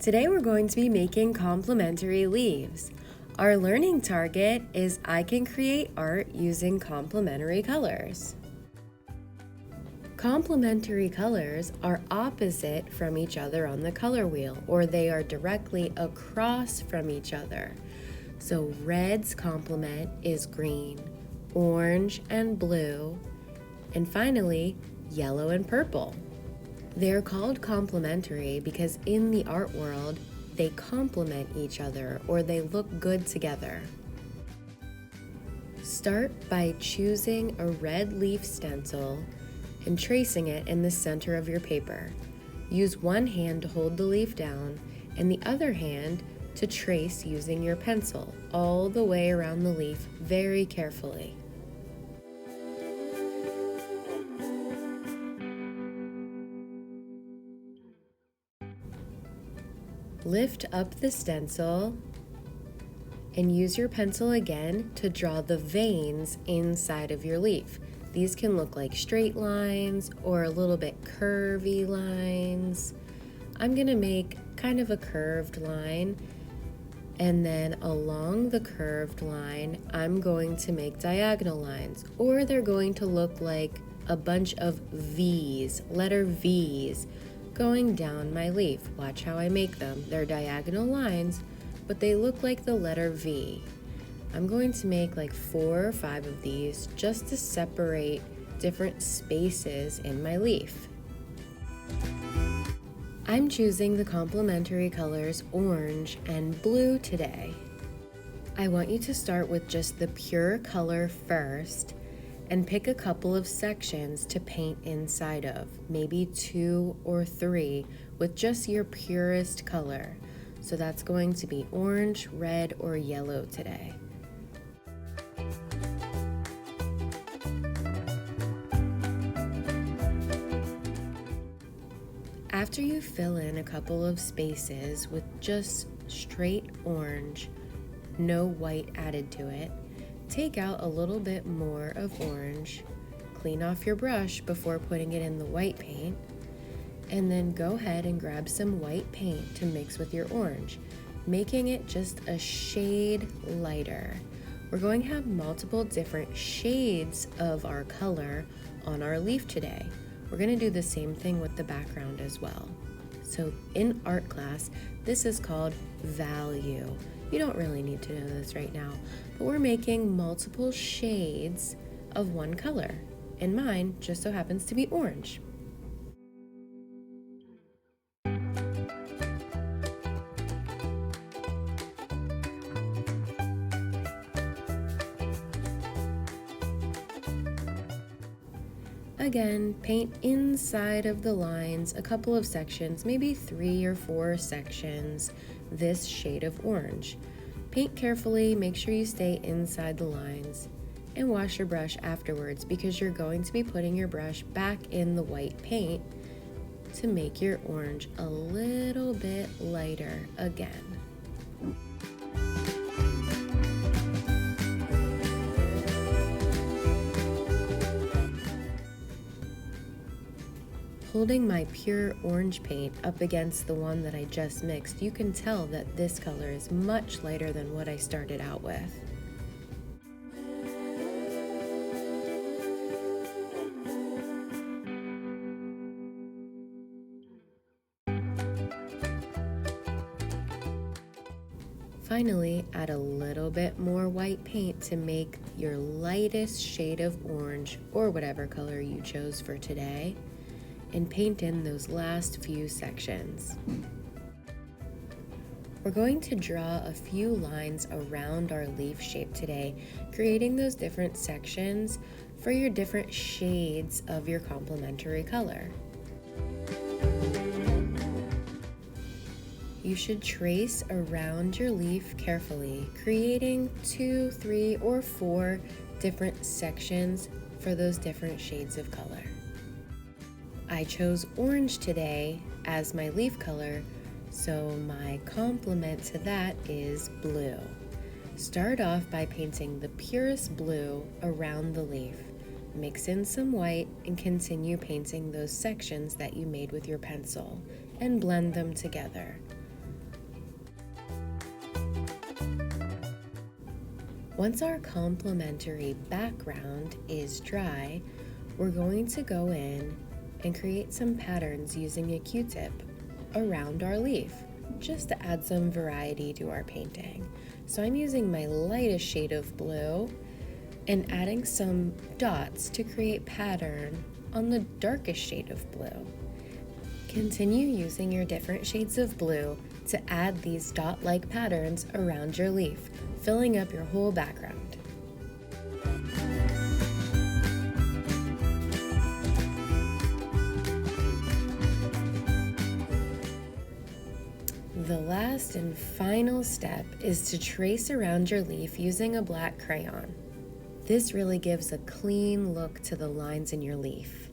Today we're going to be making complementary leaves. Our learning target is I can create art using complementary colors. Complementary colors are opposite from each other on the color wheel, or they are directly across from each other. So red's complement is green, orange and blue, and finally yellow and purple. They're called complementary because in the art world, they complement each other or they look good together. Start by choosing a red leaf stencil and tracing it in the center of your paper. Use one hand to hold the leaf down and the other hand to trace using your pencil all the way around the leaf very carefully. Lift up the stencil and use your pencil again to draw the veins inside of your leaf. These can look like straight lines or a little bit curvy lines. I'm gonna make kind of a curved line, and then along the curved line, I'm going to make diagonal lines, or they're going to look like a bunch of V's, letter V's, going down my leaf. Watch how I make them. They're diagonal lines, but they look like the letter V. I'm going to make like 4 or 5 of these just to separate different spaces in my leaf. I'm choosing the complementary colors orange and blue today. I want you to start with just the pure color first and pick a couple of sections to paint inside of, maybe 2 or 3 with just your purest color. So that's going to be orange, red, or yellow today. After you fill in a couple of spaces with just straight orange, no white added to it, take out a little bit more of orange, clean off your brush before putting it in the white paint, and then go ahead and grab some white paint to mix with your orange, making it just a shade lighter. We're going to have multiple different shades of our color on our leaf today. We're going to do the same thing with the background as well. So in art class, this is called value. You don't really need to know this right now, but we're making multiple shades of one color, and mine just so happens to be orange. Again, paint inside of the lines a couple of sections, maybe 3 or 4 sections, this shade of orange. Paint carefully, make sure you stay inside the lines, and wash your brush afterwards because you're going to be putting your brush back in the white paint to make your orange a little bit lighter again. Holding my pure orange paint up against the one that I just mixed, you can tell that this color is much lighter than what I started out with. Finally, add a little bit more white paint to make your lightest shade of orange, or whatever color you chose for today, and paint in those last few sections. We're going to draw a few lines around our leaf shape today, creating those different sections for your different shades of your complementary color. You should trace around your leaf carefully, creating 2, 3, or 4 different sections for those different shades of color. I chose orange today as my leaf color, so my complement to that is blue. Start off by painting the purest blue around the leaf. Mix in some white and continue painting those sections that you made with your pencil and blend them together. Once our complementary background is dry, we're going to go in and create some patterns using a Q-tip around our leaf, just to add some variety to our painting. So I'm using my lightest shade of blue and adding some dots to create pattern on the darkest shade of blue. Continue using your different shades of blue to add these dot-like patterns around your leaf, filling up your whole background. The last and final step is to trace around your leaf using a black crayon. This really gives a clean look to the lines in your leaf.